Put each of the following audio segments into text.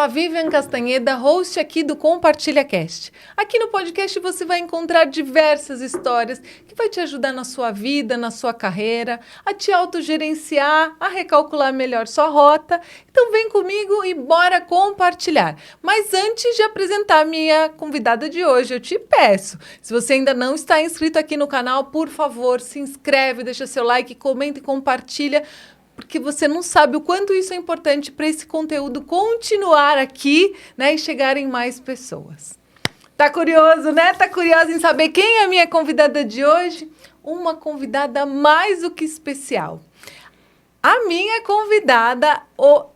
a Vivian Castanheda, host aqui do Compartilha Cast. Aqui no podcast você vai encontrar diversas histórias que vai te ajudar na sua vida, na sua carreira, a te autogerenciar, a recalcular melhor sua rota. Então vem comigo e bora compartilhar. Mas antes de apresentar a minha convidada de hoje, eu te peço, se você ainda não está inscrito aqui no canal, por favor, se inscreve, deixa seu like, comenta e compartilha, porque você não sabe o quanto isso é importante para esse conteúdo continuar aqui, né, e chegar em mais pessoas. Tá curioso, né? Tá curioso em saber quem é a minha convidada de hoje? Uma convidada mais do que especial. A minha convidada,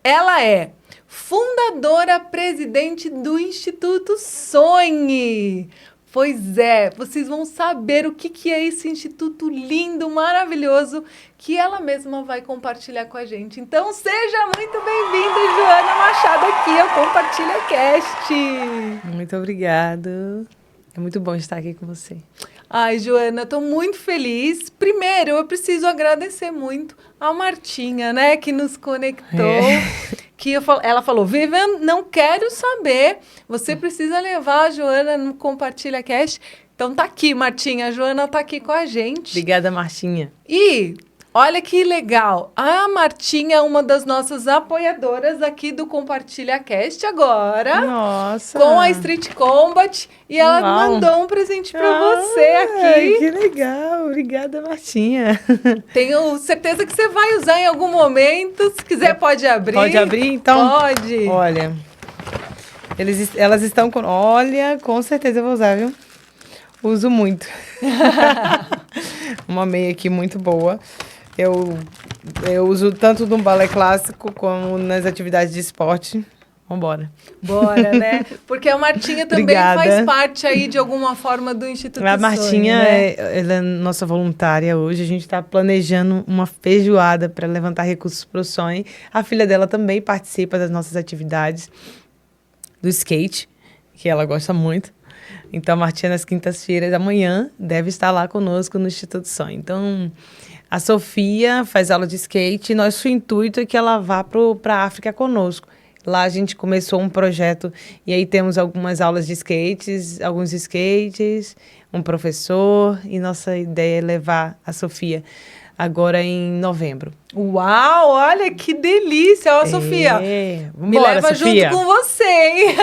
ela é fundadora presidente do Instituto Sonhe. Pois é, vocês vão saber o que é esse instituto lindo, maravilhoso, que ela mesma vai compartilhar com a gente. Então, seja muito bem-vinda, Joana Machado, aqui ao Compartilha Cast. Muito obrigada. É muito bom estar aqui com você. Ai, Joana, estou muito feliz. Primeiro, eu preciso agradecer muito a Martinha, né, que nos conectou. Ela falou, Vivian, não quero saber, você precisa levar a Joana no Compartilha Cast. Então tá aqui, Martinha, a Joana tá aqui com a gente. Obrigada, Martinha. E olha que legal, a Martinha é uma das nossas apoiadoras aqui do Compartilha Cast agora. Nossa! Com a Street Combat. E ela mandou um presente para você aqui. Que legal! Obrigada, Martinha. Tenho certeza que você vai usar em algum momento. Se quiser, pode abrir. Pode abrir, então? Pode. Olha, elas estão com... Olha, com certeza eu vou usar, viu? Uso muito. Uma meia aqui muito boa. Eu uso tanto no balé clássico como nas atividades de esporte. Vambora. Bora, né? Porque a Martinha também faz parte aí, de alguma forma, do Instituto Sonhe. A Martinha, né? Ela é nossa voluntária hoje. A gente está planejando uma feijoada para levantar recursos para o Sonhe. A filha dela também participa das nossas atividades do skate, que ela gosta muito. Então, a Martinha, nas quintas-feiras, amanhã, deve estar lá conosco no Instituto Sonhe. Então, a Sofia faz aula de skate e nosso intuito é que ela vá para a África conosco. Lá a gente começou um projeto e aí temos algumas aulas de skates, alguns skates, um professor e nossa ideia é levar a Sofia agora em novembro. Uau, olha que delícia! Ó, Sofia, me leva Sofia. junto com você, hein?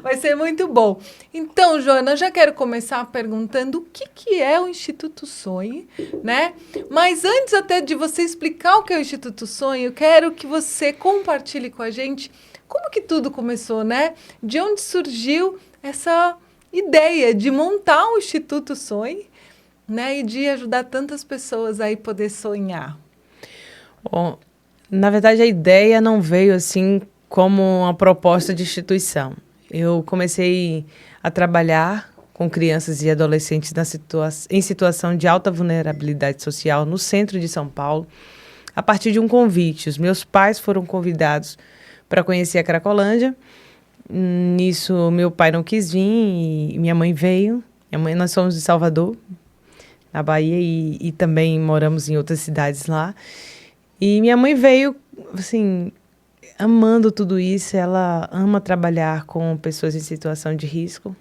Vai ser muito bom. Então, Joana, eu já quero começar perguntando o que é o Instituto Sonhe, né? Mas antes até de você explicar o que é o Instituto Sonhe, eu quero que você compartilhe com a gente como que tudo começou, né? De onde surgiu essa ideia de montar o Instituto Sonhe, né? E de ajudar tantas pessoas a poder sonhar. Bom, na verdade, a ideia não veio assim como uma proposta de instituição. Eu comecei a trabalhar com crianças e adolescentes em situação de alta vulnerabilidade social no centro de São Paulo, a partir de um convite. Os meus pais foram convidados para conhecer a Cracolândia. Nisso, meu pai não quis vir e minha mãe veio. Nós somos de Salvador, na Bahia, e também moramos em outras cidades lá. E minha mãe veio, assim, amando tudo isso. Ela ama trabalhar com pessoas em situação de risco,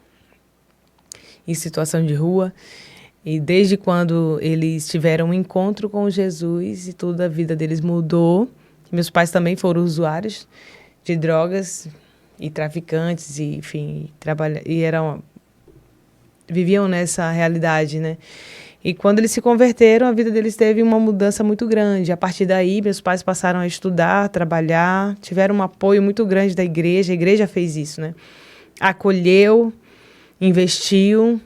em situação de rua. E desde quando eles tiveram um encontro com Jesus e toda a vida deles mudou. Meus pais também foram usuários de drogas e traficantes, e, enfim, viviam nessa realidade, né? E quando eles se converteram, a vida deles teve uma mudança muito grande. A partir daí, meus pais passaram a estudar, trabalhar, tiveram um apoio muito grande da igreja. A igreja fez isso, né? Acolheu, investiu,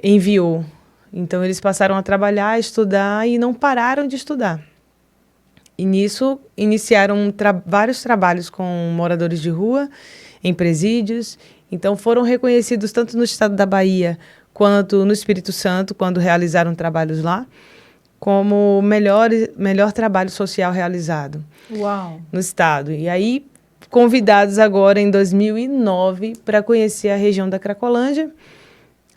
enviou. Então, eles passaram a trabalhar, a estudar e não pararam de estudar. E nisso, iniciaram vários trabalhos com moradores de rua, em presídios. Então, foram reconhecidos tanto no estado da Bahia quanto no Espírito Santo, quando realizaram trabalhos lá, como o melhor trabalho social realizado. Uau. No estado. E aí, convidados agora em 2009 para conhecer a região da Cracolândia,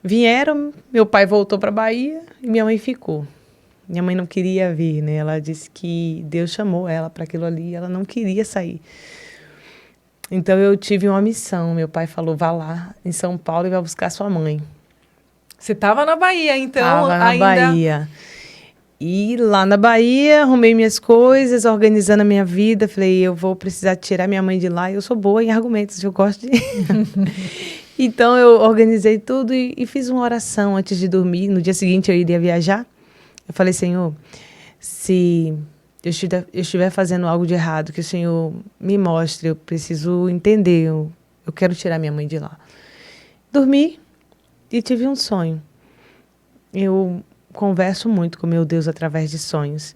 vieram, meu pai voltou para a Bahia e minha mãe ficou. Minha mãe não queria vir, né? Ela disse que Deus chamou ela para aquilo ali e ela não queria sair. Então eu tive uma missão. Meu pai falou, vá lá em São Paulo e vai buscar sua mãe. Você estava na Bahia, então Tava na ainda... Bahia. E lá na Bahia, arrumei minhas coisas, organizando a minha vida. Falei, eu vou precisar tirar minha mãe de lá. Eu sou boa em argumentos, eu gosto de... Então eu organizei tudo e fiz uma oração antes de dormir. No dia seguinte eu iria viajar. Eu falei, Senhor, se eu estiver fazendo algo de errado, que o Senhor me mostre, eu preciso entender, eu quero tirar minha mãe de lá. Dormi e tive um sonho. Eu converso muito com meu Deus através de sonhos.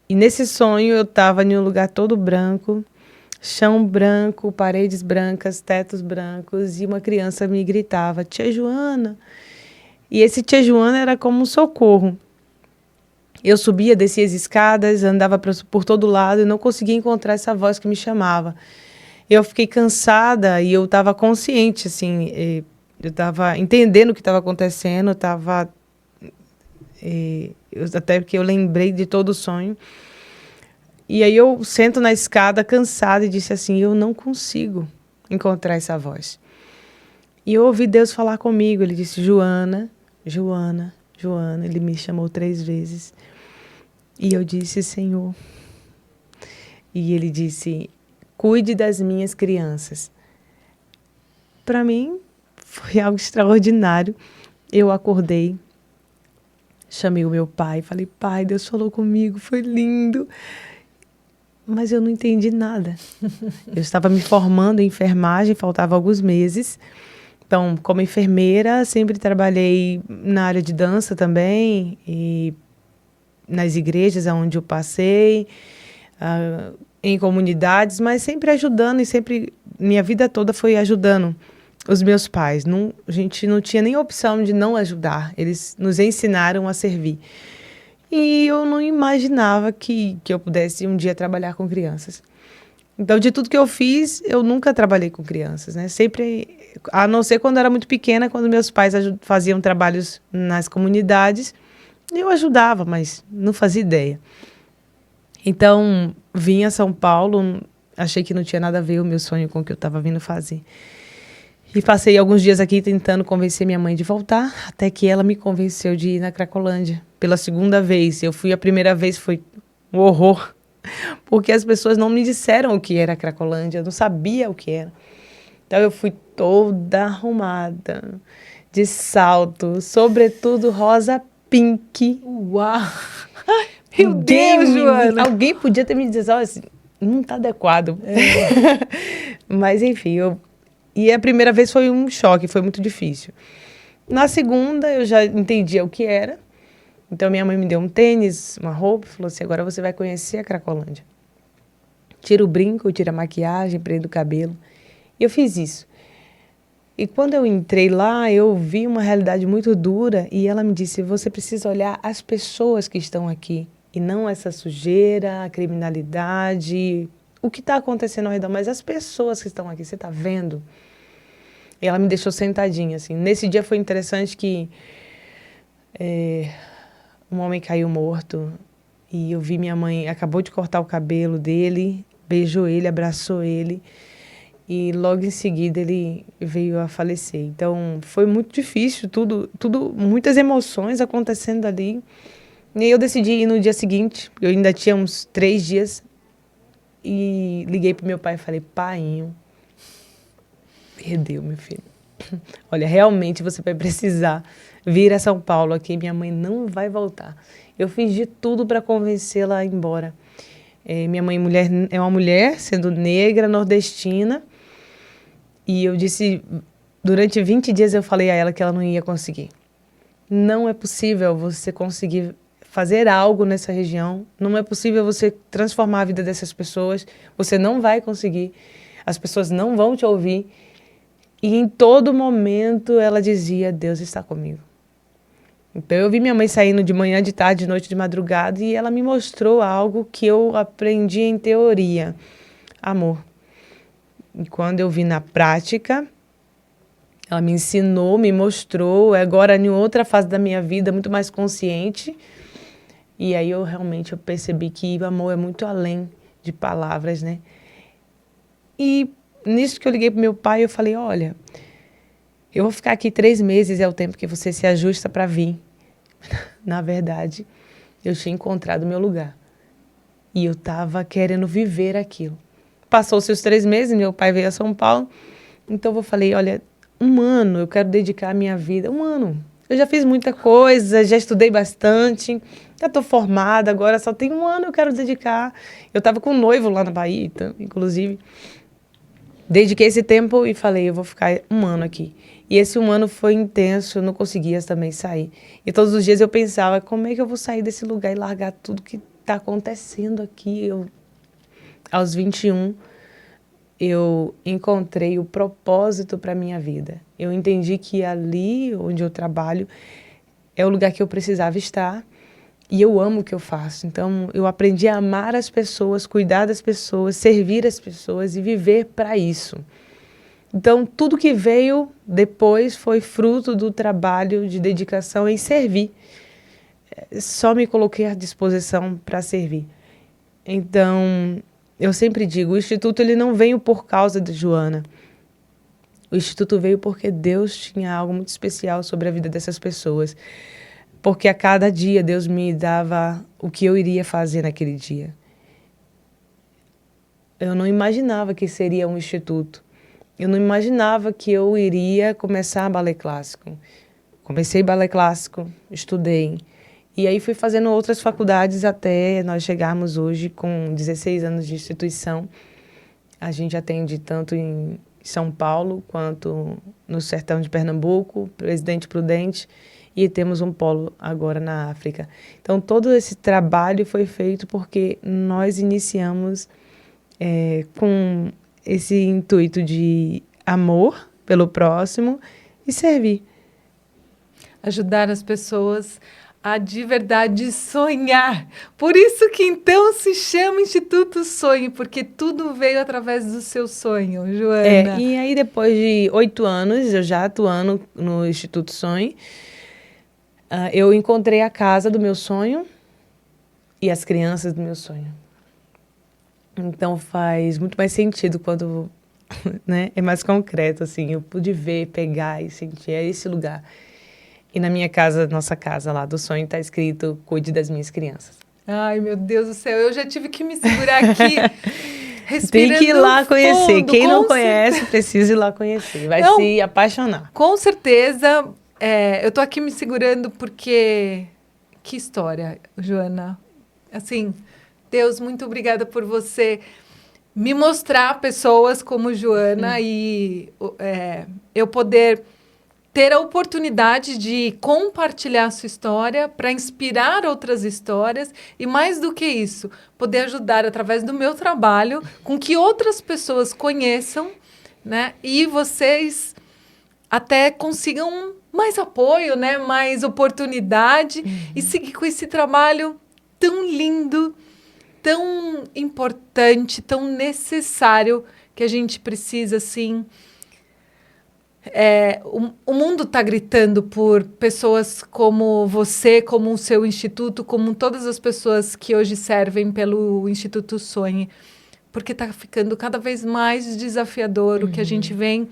E nesse sonho eu estava em um lugar todo branco, chão branco, paredes brancas, tetos brancos, e uma criança me gritava, Tia Joana. E esse Tia Joana era como um socorro. Eu subia, descia as escadas, andava por todo lado e não conseguia encontrar essa voz que me chamava. Eu fiquei cansada e eu estava consciente, assim, eu estava entendendo o que estava acontecendo, até porque eu lembrei de todo o sonho. E aí eu sento na escada cansada e disse assim, eu não consigo encontrar essa voz. E eu ouvi Deus falar comigo, ele disse, Joana, Joana, Joana, ele me chamou 3 vezes. E eu disse, Senhor. E ele disse, cuide das minhas crianças. Para mim, foi algo extraordinário. Eu acordei, chamei o meu pai, falei, pai, Deus falou comigo, foi lindo. Mas eu não entendi nada. Eu estava me formando em enfermagem, faltava alguns meses. Então, como enfermeira, sempre trabalhei na área de dança também, e nas igrejas onde eu passei, em comunidades, mas sempre ajudando e sempre, minha vida toda foi ajudando os meus pais. Não, a gente não tinha nem opção de não ajudar, eles nos ensinaram a servir. E eu não imaginava que eu pudesse um dia trabalhar com crianças. Então, de tudo que eu fiz, eu nunca trabalhei com crianças, né? Sempre, a não ser quando eu era muito pequena, quando meus pais faziam trabalhos nas comunidades, eu ajudava, mas não fazia ideia. Então, vim a São Paulo, achei que não tinha nada a ver o meu sonho com o que eu estava vindo fazer. E passei alguns dias aqui tentando convencer minha mãe de voltar, até que ela me convenceu de ir na Cracolândia pela segunda vez. Eu fui a primeira vez, foi um horror, porque as pessoas não me disseram o que era a Cracolândia, eu não sabia o que era. Então eu fui toda arrumada, de salto, sobretudo rosa pink. Uau! Meu Deus, Joana! Alguém podia ter me dito, olha, assim, não está adequado. Mas, enfim, e a primeira vez foi um choque, foi muito difícil. Na segunda, eu já entendia o que era. Então, minha mãe me deu um tênis, uma roupa, e falou assim, agora você vai conhecer a Cracolândia. Tira o brinco, tira a maquiagem, prende o cabelo. E eu fiz isso. E quando eu entrei lá, eu vi uma realidade muito dura e ela me disse, você precisa olhar as pessoas que estão aqui e não essa sujeira, a criminalidade, o que está acontecendo ao redor, mas as pessoas que estão aqui, você está vendo? E ela me deixou sentadinha, assim. Nesse dia foi interessante que um homem caiu morto e eu vi minha mãe, acabou de cortar o cabelo dele, beijou ele, abraçou ele. E logo em seguida ele veio a falecer. Então foi muito difícil, tudo, muitas emoções acontecendo ali. E eu decidi ir no dia seguinte, eu ainda tinha uns 3 dias, e liguei pro meu pai e falei, painho, perdeu, meu filho. Olha, realmente você vai precisar vir a São Paulo aqui, minha mãe não vai voltar. Eu fiz de tudo para convencê-la a ir embora. Minha mãe é uma mulher, sendo negra, nordestina, e eu disse, durante 20 dias eu falei a ela que ela não ia conseguir. Não é possível você conseguir fazer algo nessa região, não é possível você transformar a vida dessas pessoas, você não vai conseguir, as pessoas não vão te ouvir. E em todo momento ela dizia, Deus está comigo. Então eu vi minha mãe saindo de manhã, de tarde, de noite, de madrugada, e ela me mostrou algo que eu aprendi em teoria, amor. E quando eu vi na prática, ela me ensinou, me mostrou, agora em outra fase da minha vida, muito mais consciente. E aí eu realmente percebi que o amor é muito além de palavras, né? E nisso que eu liguei pro meu pai, eu falei, olha, eu vou ficar aqui 3 meses, é o tempo que você se ajusta para vir. Na verdade, eu tinha encontrado o meu lugar. E eu estava querendo viver aquilo. Passou-se os 3 meses, meu pai veio a São Paulo. Então eu falei, olha, 1 ano eu quero dedicar a minha vida. 1 ano. Eu já fiz muita coisa, já estudei bastante, já estou formada, agora só tem 1 ano eu quero dedicar. Eu estava com um noivo lá na Bahia, então, inclusive. Dediquei esse tempo e falei, eu vou ficar 1 ano aqui. E esse 1 ano foi intenso, eu não conseguia também sair. E todos os dias eu pensava, como é que eu vou sair desse lugar e largar tudo que está acontecendo aqui? Aos 21, eu encontrei o propósito para a minha vida. Eu entendi que ali onde eu trabalho é o lugar que eu precisava estar e eu amo o que eu faço. Então, eu aprendi a amar as pessoas, cuidar das pessoas, servir as pessoas e viver para isso. Então, tudo que veio depois foi fruto do trabalho de dedicação em servir. Só me coloquei à disposição para servir. Então, eu sempre digo, o Instituto ele não veio por causa de Joana. O Instituto veio porque Deus tinha algo muito especial sobre a vida dessas pessoas. Porque a cada dia Deus me dava o que eu iria fazer naquele dia. Eu não imaginava que seria um instituto. Eu não imaginava que eu iria começar balé clássico. Comecei balé clássico, estudei. E aí fui fazendo outras faculdades até nós chegarmos hoje com 16 anos de instituição. A gente atende tanto em São Paulo quanto no sertão de Pernambuco, Presidente Prudente, e temos um polo agora na África. Então, todo esse trabalho foi feito porque nós iniciamos com esse intuito de amor pelo próximo e servir. Ajudar as pessoas a de verdade sonhar. Por isso que então se chama Instituto Sonho, porque tudo veio através do seu sonho, Joana. E aí depois de 8 anos, eu já atuando no Instituto Sonho, eu encontrei a casa do meu sonho e as crianças do meu sonho. Então faz muito mais sentido quando, né, é mais concreto, assim, eu pude ver, pegar e sentir, é esse lugar. E na minha casa, nossa casa lá do sonho, está escrito, cuide das minhas crianças. Ai, meu Deus do céu, eu já tive que me segurar aqui, respirando tem que ir lá conhecer. fundo, Quem não conhece, precisa ir lá conhecer. Vai se apaixonar. Com certeza, eu tô aqui me segurando porque... Que história, Joana. Assim, Deus, muito obrigada por você me mostrar pessoas como Joana e eu poder ter a oportunidade de compartilhar a sua história para inspirar outras histórias e, mais do que isso, poder ajudar através do meu trabalho com que outras pessoas conheçam, né? E vocês até consigam mais apoio, né? Mais oportunidade e seguir com esse trabalho tão lindo, tão importante, tão necessário que a gente precisa, assim... o mundo está gritando por pessoas como você, como o seu instituto, como todas as pessoas que hoje servem pelo Instituto Sonhe, porque está ficando cada vez mais desafiador o que a gente vem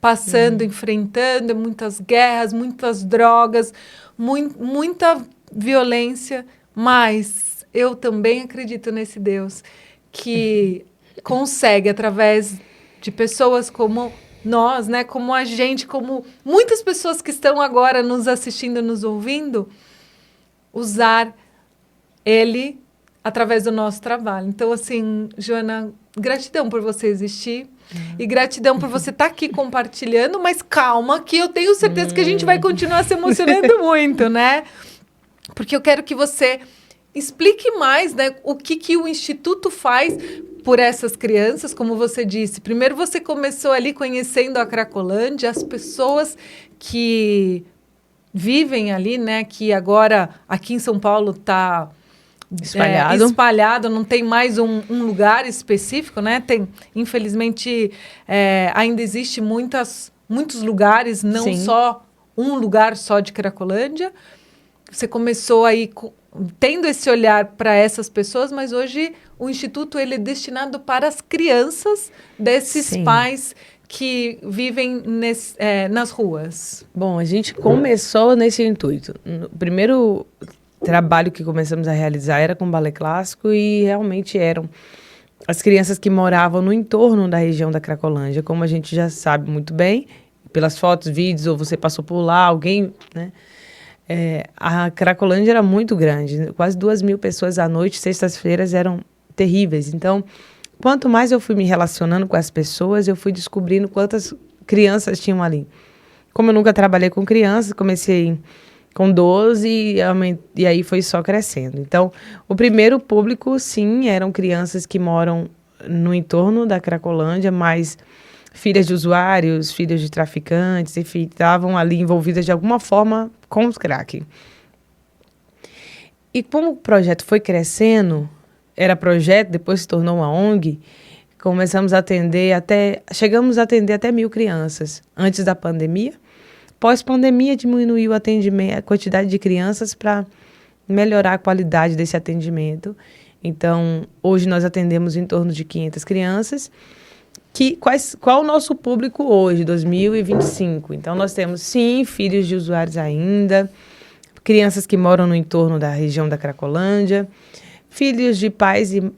passando, enfrentando, muitas guerras, muitas drogas, muita violência, mas eu também acredito nesse Deus que consegue, através de pessoas como nós, né, como a gente, como muitas pessoas que estão agora nos assistindo, nos ouvindo, usar Ele através do nosso trabalho. Então, assim, Joana, gratidão por você existir e gratidão por você estar aqui compartilhando, mas calma, que eu tenho certeza que a gente vai continuar se emocionando muito, né? Porque eu quero que você explique mais, né, o que o Instituto faz por essas crianças, como você disse. Primeiro você começou ali conhecendo a Cracolândia, as pessoas que vivem ali, né, que agora aqui em São Paulo está espalhado, não tem mais um lugar específico, né? Tem, infelizmente, ainda existe muitos lugares, não Sim. só um lugar só de Cracolândia. você começou aí tendo esse olhar para essas pessoas, mas hoje o Instituto ele é destinado para as crianças desses Sim. pais que vivem nas ruas. Bom, a gente começou nesse intuito. O primeiro trabalho que começamos a realizar era com balé clássico e realmente eram as crianças que moravam no entorno da região da Cracolândia. Como a gente já sabe muito bem, pelas fotos, vídeos, ou você passou por lá, alguém, né? A Cracolândia era muito grande, quase 2.000 pessoas à noite, sextas-feiras eram terríveis. Então, quanto mais eu fui me relacionando com as pessoas, eu fui descobrindo quantas crianças tinham ali. Como eu nunca trabalhei com crianças, comecei com 12 e aí foi só crescendo. Então, o primeiro público, sim, eram crianças que moram no entorno da Cracolândia, mas filhas de usuários, filhas de traficantes, enfim, estavam ali envolvidas de alguma forma com os crack. E como o projeto foi crescendo, era projeto, depois se tornou uma ONG, chegamos a atender até 1.000 crianças antes da pandemia. Pós-pandemia, diminuiu o atendimento, a quantidade de crianças para melhorar a qualidade desse atendimento. Então, hoje nós atendemos em torno de 500 crianças. Qual o nosso público hoje, 2025? Então, nós temos, sim, filhos de usuários ainda, crianças que moram no entorno da região da Cracolândia, filhos de pais e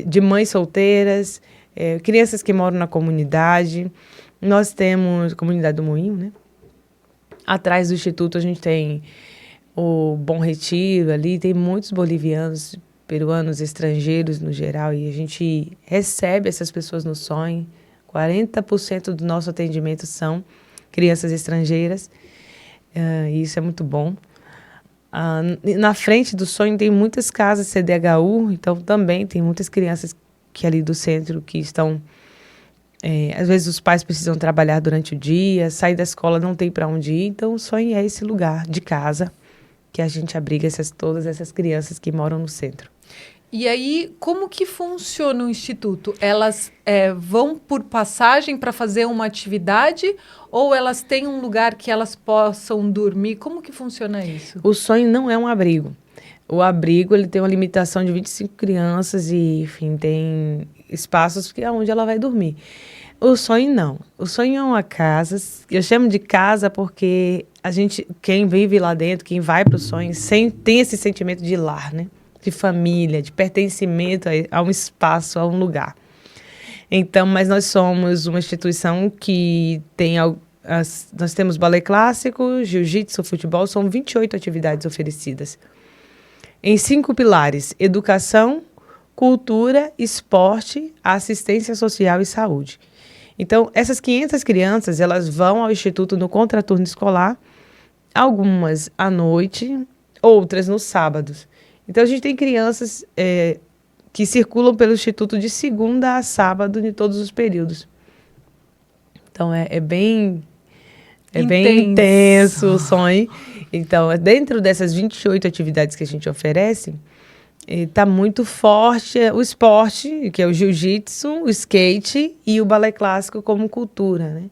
de mães solteiras, crianças que moram na comunidade. Nós temos comunidade do Moinho, né? Atrás do Instituto a gente tem o Bom Retiro ali, tem muitos bolivianos, peruanos, estrangeiros no geral, e a gente recebe essas pessoas no sonho. 40% do nosso atendimento são crianças estrangeiras, e isso é muito bom. Na frente do sonho tem muitas casas CDHU, então também tem muitas crianças que ali do centro que estão... às vezes os pais precisam trabalhar durante o dia, sair da escola não tem para onde ir, então o sonho é esse lugar de casa que a gente abriga todas essas crianças que moram no centro. E aí, como que funciona o Instituto? Elas vão por passagem para fazer uma atividade ou elas têm um lugar que elas possam dormir? Como que funciona isso? O sonho não é um abrigo. O abrigo ele tem uma limitação de 25 crianças e, enfim, tem espaços onde ela vai dormir. O sonho não. O sonho é uma casa. Eu chamo de casa porque quem vive lá dentro, quem vai para o sonho, tem esse sentimento de lar, né? De família, de pertencimento a um espaço, a um lugar. Então, mas nós somos uma instituição que tem... nós temos balé clássico, jiu-jitsu, futebol, são 28 atividades oferecidas. Em 5 pilares: educação, cultura, esporte, assistência social e saúde. Então, essas 500 crianças, elas vão ao Instituto no contraturno escolar, algumas à noite, outras nos sábados. Então, a gente tem crianças que circulam pelo Instituto de segunda a sábado, de todos os períodos. Então, é bem intenso o sonho. Então, dentro dessas 28 atividades que a gente oferece, está muito forte o esporte, que é o jiu-jitsu, o skate e o balé clássico como cultura, né?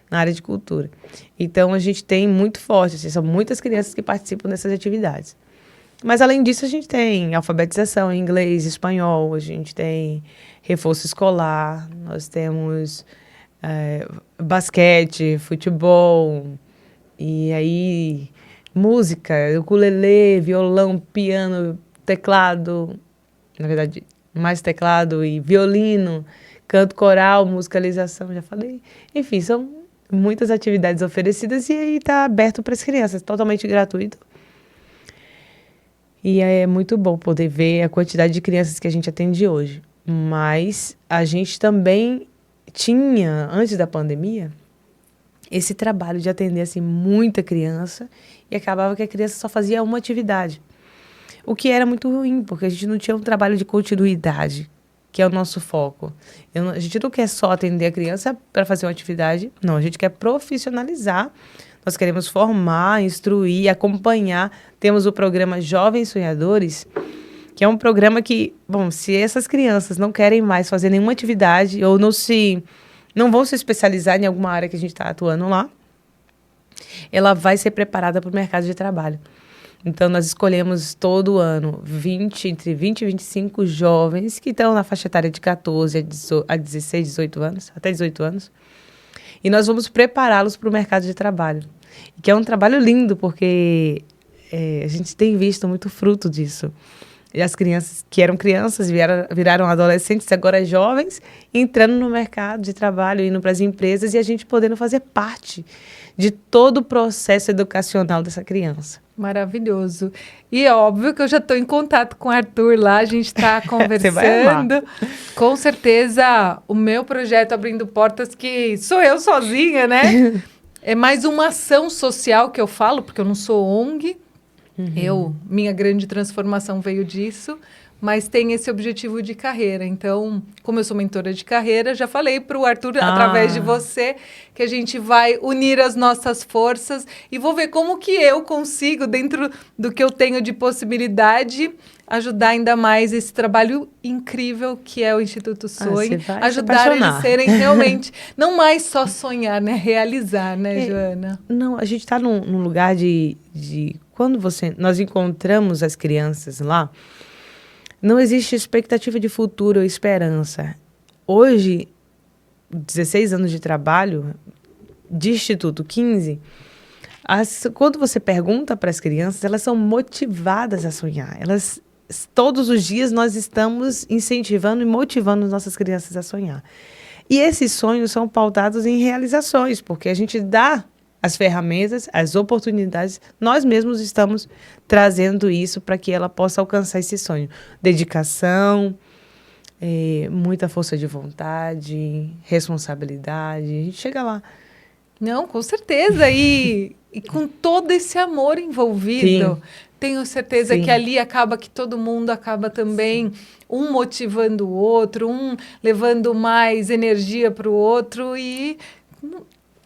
Na área de cultura. Então, a gente tem muito forte, assim, são muitas crianças que participam dessas atividades. Mas, além disso, a gente tem alfabetização em inglês, espanhol, a gente tem reforço escolar, nós temos basquete, futebol, e aí música, ukulele, violão, piano, teclado, na verdade, mais teclado e violino, canto coral, musicalização, já falei. Enfim, são muitas atividades oferecidas e aí está aberto para as crianças, totalmente gratuito. E é muito bom poder ver a quantidade de crianças que a gente atende hoje. Mas a gente também tinha, antes da pandemia, esse trabalho de atender assim, muita criança e acabava que a criança só fazia uma atividade. O que era muito ruim, porque a gente não tinha um trabalho de continuidade, que é o nosso foco. A gente não quer só atender a criança para fazer uma atividade, não, a gente quer profissionalizar. Nós queremos formar, instruir, acompanhar. Temos o programa Jovens Sonhadores, que é um programa que, bom, se essas crianças não querem mais fazer nenhuma atividade ou não vão se especializar em alguma área que a gente está atuando lá, ela vai ser preparada para o mercado de trabalho. Então, nós escolhemos todo ano entre 20 e 25 jovens que estão na faixa etária de 14 a 16, 18 anos, até 18 anos. E nós vamos prepará-los para o mercado de trabalho. Que é um trabalho lindo, porque a gente tem visto muito fruto disso. E as crianças que eram crianças viraram adolescentes, agora jovens, entrando no mercado de trabalho, indo para as empresas e a gente podendo fazer parte de todo o processo educacional dessa criança. Maravilhoso. E é óbvio que eu já estou em contato com o Arthur lá, a gente está conversando. Você vai amar. Com certeza, o meu projeto Abrindo Portas, que sou eu sozinha, né? É mais uma ação social que eu falo, porque eu não sou ONG. Minha grande transformação veio disso, mas tem esse objetivo de carreira. Então, como eu sou mentora de carreira, já falei para o Arthur, através de você, que a gente vai unir as nossas forças e vou ver como que eu consigo, dentro do que eu tenho de possibilidade, ajudar ainda mais esse trabalho incrível que é o Instituto Sonho. Ajudar eles a serem realmente, não mais só sonhar, né? Realizar, né, Joana? Não, a gente está num lugar de quando nós encontramos as crianças lá, não existe expectativa de futuro ou esperança. Hoje, 16 anos de trabalho, de Instituto 15, quando você pergunta para as crianças, elas são motivadas a sonhar. Todos os dias nós estamos incentivando e motivando nossas crianças a sonhar. E esses sonhos são pautados em realizações, porque a gente dá as ferramentas, as oportunidades, nós mesmos estamos trazendo isso para que ela possa alcançar esse sonho. Dedicação, muita força de vontade, responsabilidade, a gente chega lá. Não, com certeza, e com todo esse amor envolvido. Sim. Tenho certeza que ali acaba que todo mundo acaba também, um motivando o outro, um levando mais energia para o outro e...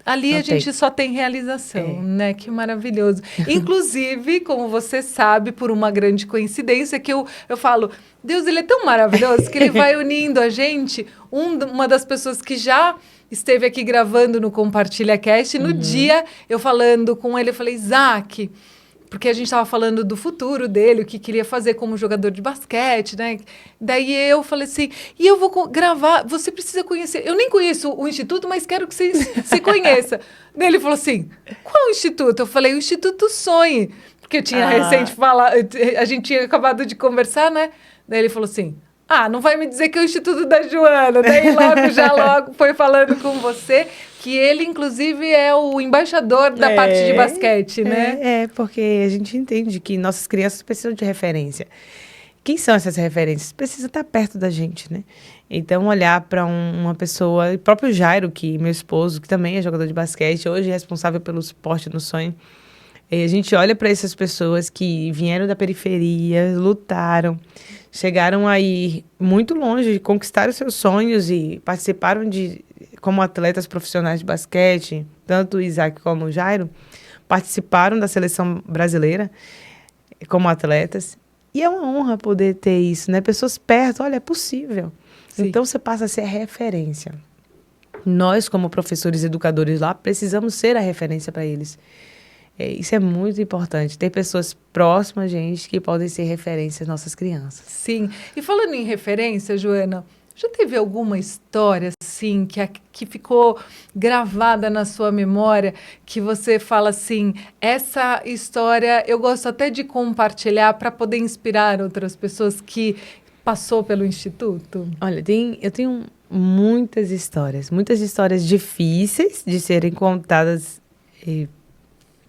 Ali a gente só tem realização, né? Que maravilhoso. Inclusive, como você sabe, por uma grande coincidência, que eu falo, Deus, ele é tão maravilhoso que ele vai unindo a gente. Uma das pessoas que já esteve aqui gravando no Compartilha Cast, no dia, eu falando com ele, eu falei, Isaac... Porque a gente estava falando do futuro dele, o que queria fazer como jogador de basquete, né? Daí eu falei assim, e eu vou gravar, você precisa conhecer. Eu nem conheço o Instituto, mas quero que você se conheça. Daí ele falou assim, qual Instituto? Eu falei, o Instituto Sonhe. Porque eu tinha recente falado, a gente tinha acabado de conversar, né? Daí ele falou assim, não vai me dizer que é o Instituto da Joana. Daí logo foi falando com você, que ele, inclusive, é o embaixador da parte de basquete, né? Porque a gente entende que nossas crianças precisam de referência. Quem são essas referências? Precisa estar perto da gente, né? Então, olhar para uma pessoa, o próprio Jairo, que meu esposo, que também é jogador de basquete, hoje é responsável pelo esporte no Sonho. E a gente olha para essas pessoas que vieram da periferia, lutaram, chegaram a ir muito longe, conquistaram seus sonhos e participaram como atletas profissionais de basquete, tanto o Isaac como o Jairo, participaram da seleção brasileira como atletas. E é uma honra poder ter isso, né? Pessoas perto, olha, é possível. Sim. Então, você passa a ser a referência. Nós, como professores e educadores lá, precisamos ser a referência para eles. Isso é muito importante, ter pessoas próximas a gente que podem ser referências às nossas crianças. Sim. E falando em referência, Joana, já teve alguma história, assim, que ficou gravada na sua memória, que você fala assim, essa história eu gosto até de compartilhar para poder inspirar outras pessoas que passou pelo Instituto? Olha, eu tenho muitas histórias difíceis de serem contadas,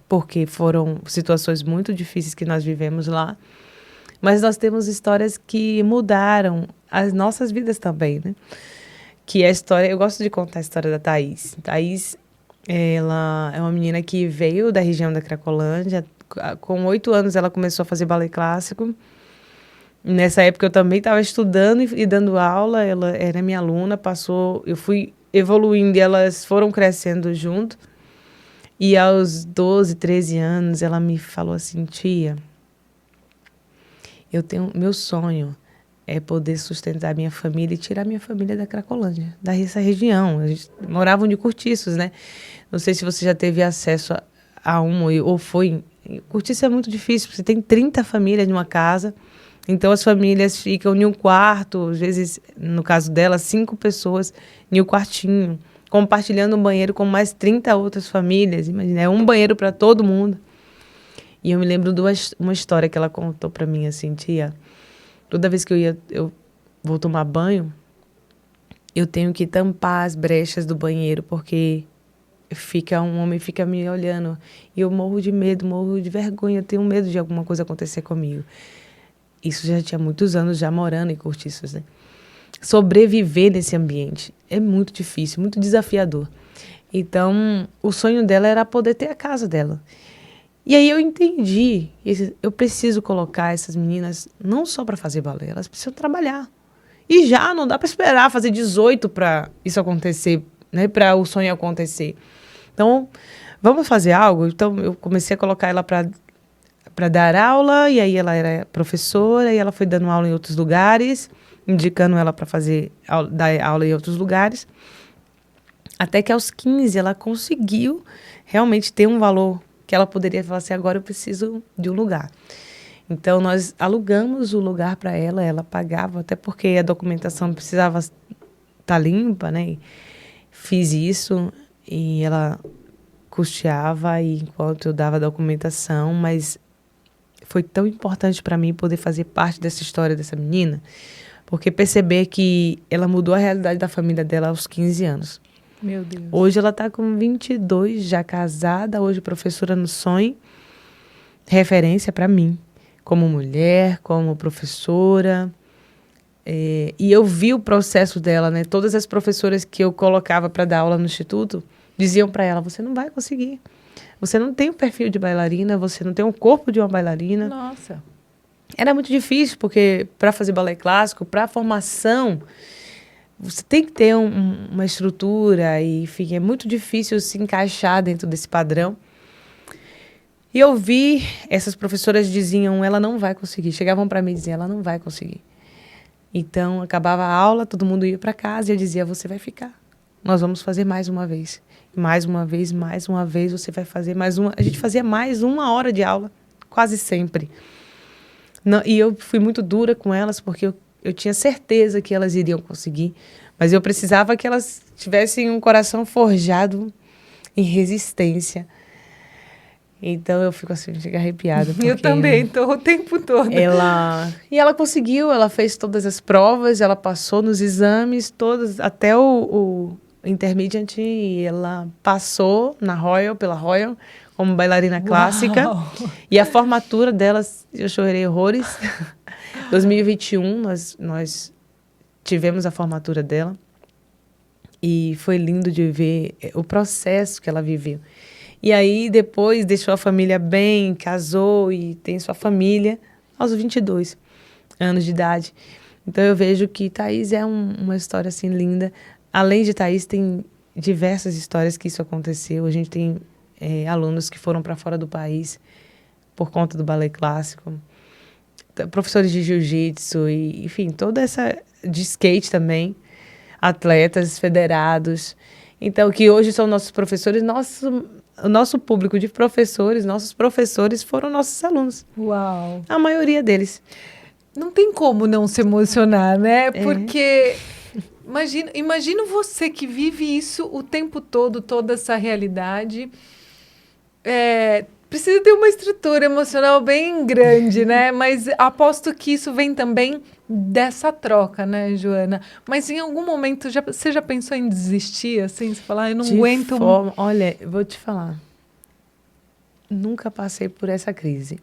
porque foram situações muito difíceis que nós vivemos lá. Mas nós temos histórias que mudaram as nossas vidas também, né? Que é a história... Eu gosto de contar a história da Thaís. Thaís, ela é uma menina que veio da região da Cracolândia. Com 8 anos, ela começou a fazer balé clássico. Nessa época, eu também estava estudando e dando aula. Ela era minha aluna, eu fui evoluindo e elas foram crescendo junto. E aos 12, 13 anos, ela me falou assim, tia... meu sonho é poder sustentar minha família e tirar minha família da Cracolândia, dessa região. A gente moravam de cortiços, né? Não sei se você já teve acesso a ou foi E cortiço é muito difícil, você tem 30 famílias numa casa, então as famílias ficam em um quarto, às vezes, no caso dela, 5 pessoas em um quartinho, compartilhando um banheiro com mais 30 outras famílias. Imagina, é um banheiro para todo mundo. E eu me lembro de uma história que ela contou para mim, assim, tia, toda vez que eu vou tomar banho, eu tenho que tampar as brechas do banheiro, porque um homem fica me olhando e eu morro de medo, morro de vergonha, eu tenho medo de alguma coisa acontecer comigo. Isso já tinha muitos anos já morando em Cortiços, né? Sobreviver nesse ambiente é muito difícil, muito desafiador. Então, o sonho dela era poder ter a casa dela. E aí eu entendi, eu preciso colocar essas meninas não só para fazer balé, elas precisam trabalhar. E já não dá para esperar fazer 18 para isso acontecer, né? Para o sonho acontecer. Então, vamos fazer algo? Então, eu comecei a colocar ela para dar aula, e aí ela era professora, e ela foi dando aula em outros lugares, indicando ela para dar aula em outros lugares. Até que aos 15 ela conseguiu realmente ter um valor que ela poderia falar assim, agora eu preciso de um lugar. Então, nós alugamos o lugar para ela, ela pagava, até porque a documentação precisava estar limpa, né? Fiz isso e ela custeava enquanto eu dava a documentação, mas foi tão importante para mim poder fazer parte dessa história dessa menina, porque perceber que ela mudou a realidade da família dela aos 15 anos. Meu Deus. Hoje ela está com 22, já casada, hoje professora no sonho, referência para mim, como mulher, como professora. E eu vi o processo dela, né? Todas as professoras que eu colocava para dar aula no instituto diziam para ela, você não vai conseguir. Você não tem o perfil de bailarina, você não tem o corpo de uma bailarina. Nossa. Era muito difícil, porque para fazer balé clássico, para a formação, você tem que ter uma estrutura e, enfim, é muito difícil se encaixar dentro desse padrão. E eu vi, essas professoras diziam, ela não vai conseguir. Chegavam para mim e diziam, ela não vai conseguir. Então, acabava a aula, todo mundo ia para casa e eu dizia, você vai ficar. Nós vamos fazer mais uma vez. Mais uma vez, você vai fazer mais uma. A gente fazia mais 1 hora de aula, quase sempre. Não, e eu fui muito dura com elas, porque eu tinha certeza que elas iriam conseguir, mas eu precisava que elas tivessem um coração forjado em resistência. Então eu fico assim, fico arrepiada. Eu também, estou o tempo todo. Ela conseguiu, ela fez todas as provas, ela passou nos exames, todos, até o Intermediate, e ela passou pela Royal, como bailarina clássica. Uau. E a formatura delas, eu chorei horrores. 2021, nós tivemos a formatura dela. E foi lindo de ver o processo que ela viveu. E aí, depois, deixou a família bem, casou e tem sua família aos 22 anos de idade. Então, eu vejo que Thaís é uma história, assim, linda. Além de Thaís, tem diversas histórias que isso aconteceu. A gente tem alunos que foram para fora do país por conta do balé clássico. Professores de jiu-jitsu, e, enfim, toda essa... de skate também. Atletas federados. Então, que hoje são nossos professores, o nosso público de professores, nossos professores foram nossos alunos. Uau! A maioria deles. Não tem como não se emocionar, né? Porque imagino você que vive isso o tempo todo, toda essa realidade. Precisa ter uma estrutura emocional bem grande, né? Mas aposto que isso vem também dessa troca, né, Joana? Mas em algum momento você já pensou em desistir, assim? Você falar, eu não aguento... Olha, eu vou te falar. Nunca passei por essa crise.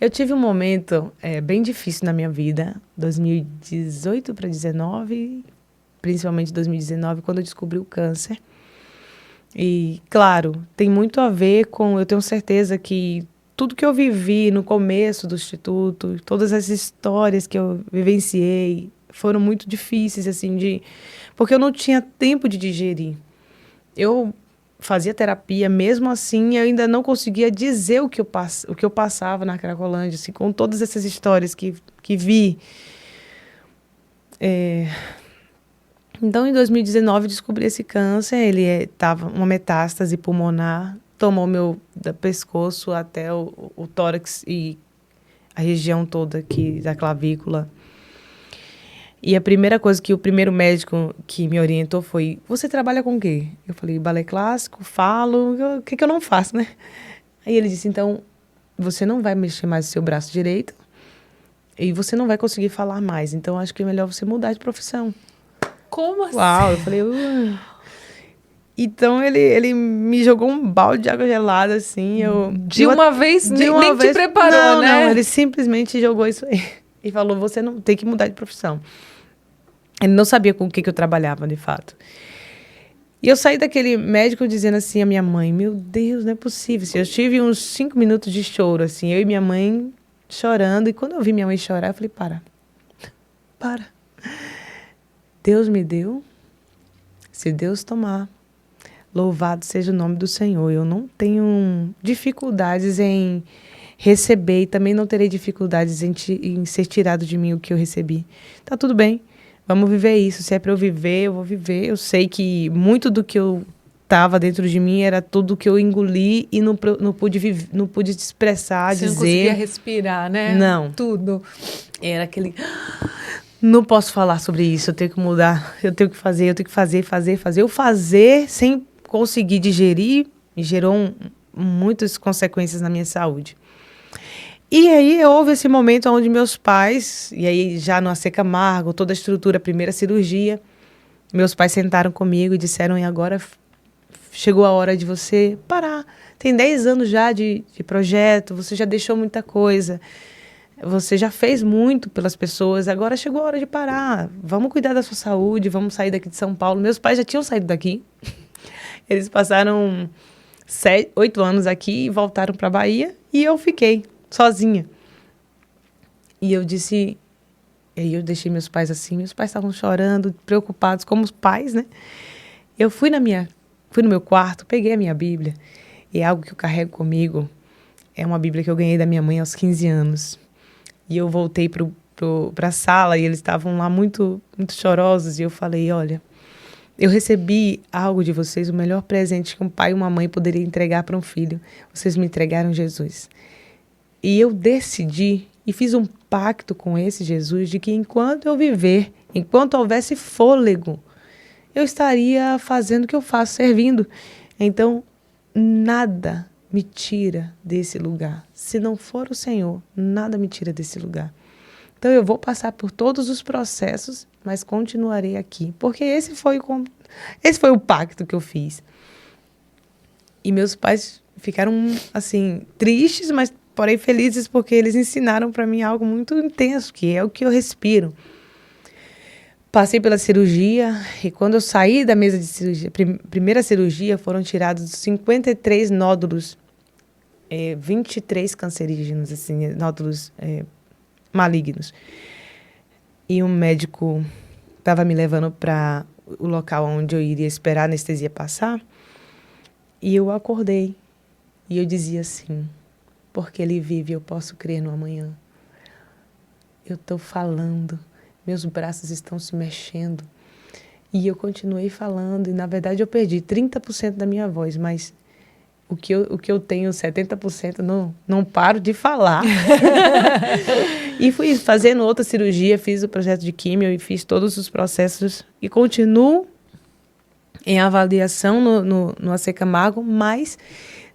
Eu tive um momento bem difícil na minha vida, 2018 para 2019, principalmente 2019, quando eu descobri o câncer. E, claro, tem muito a ver com... Eu tenho certeza que tudo que eu vivi no começo do Instituto, todas as histórias que eu vivenciei, foram muito difíceis, assim, porque eu não tinha tempo de digerir. Eu fazia terapia, mesmo assim, eu ainda não conseguia dizer o que eu passava na Cracolândia, assim, com todas essas histórias que vi. Então, em 2019, descobri esse câncer. Ele estava uma metástase pulmonar, tomou meu do pescoço até o tórax e a região toda aqui da clavícula. E a primeira coisa que o primeiro médico que me orientou foi: você trabalha com o quê? Eu falei: balé clássico, falo, o que eu não faço, né? Aí ele disse: então, você não vai mexer mais o seu braço direito e você não vai conseguir falar mais. Então, acho que é melhor você mudar de profissão. Como assim? Uau, eu falei... Então, ele me jogou um balde de água gelada, assim. De uma vez, nem te preparou, né? Não, ele simplesmente jogou isso aí. E falou: você não tem que mudar de profissão. Ele não sabia com o que eu trabalhava, de fato. E eu saí daquele médico dizendo assim à minha mãe: meu Deus, não é possível. Assim, eu tive uns 5 minutos de choro, assim, eu e minha mãe chorando. E quando eu vi minha mãe chorar, eu falei: para. Deus me deu. Se Deus tomar, louvado seja o nome do Senhor. Eu não tenho dificuldades em receber e também não terei dificuldades em ser tirado de mim o que eu recebi. Tá tudo bem. Vamos viver isso. Se é para eu viver, eu vou viver. Eu sei que muito do que eu estava dentro de mim era tudo que eu engoli e não pude expressar, Você dizer. Não conseguia respirar, né? Não. Tudo. Era aquele... Não posso falar sobre isso, eu tenho que mudar, eu tenho que fazer. Eu fazer sem conseguir digerir me gerou muitas consequências na minha saúde. E aí houve esse momento onde meus pais, e aí já no AC Camargo, toda a estrutura, primeira cirurgia, meus pais sentaram comigo e disseram: e agora chegou a hora de você parar. Tem 10 anos já de projeto, você já deixou muita coisa, você já fez muito pelas pessoas, agora chegou a hora de parar. Vamos cuidar da sua saúde, vamos sair daqui de São Paulo. Meus pais já tinham saído daqui. Eles passaram 8 anos aqui e voltaram para a Bahia e eu fiquei sozinha. E eu disse... Aí eu deixei meus pais assim, meus pais estavam chorando, preocupados, como os pais, né? Eu fui no meu quarto, peguei a minha Bíblia, e é algo que eu carrego comigo. É uma Bíblia que eu ganhei da minha mãe aos 15 anos. E eu voltei para a sala e eles estavam lá muito, muito chorosos, e eu falei: olha, eu recebi algo de vocês, o melhor presente que um pai e uma mãe poderia entregar para um filho. Vocês me entregaram Jesus. E eu decidi e fiz um pacto com esse Jesus de que enquanto eu viver, enquanto houvesse fôlego, eu estaria fazendo o que eu faço, servindo. Então, nada me tira desse lugar. Se não for o Senhor, nada me tira desse lugar. Então, eu vou passar por todos os processos, mas continuarei aqui. Porque esse foi o pacto que eu fiz. E meus pais ficaram, assim, tristes, mas porém felizes, porque eles ensinaram para mim algo muito intenso, que é o que eu respiro. Passei pela cirurgia e quando eu saí da mesa de cirurgia, primeira cirurgia, foram tirados 53 nódulos, 23 cancerígenos, assim, nódulos malignos. E um médico estava me levando para o local onde eu iria esperar a anestesia passar, e eu acordei e eu dizia assim: porque ele vive, eu posso crer no amanhã. Eu estou falando, meus braços estão se mexendo. E eu continuei falando, e na verdade eu perdi 30% da minha voz, mas o que eu tenho, 70%, não paro de falar. E fui fazendo outra cirurgia, fiz o projeto de químio e fiz todos os processos e continuo em avaliação no AC Camargo, mas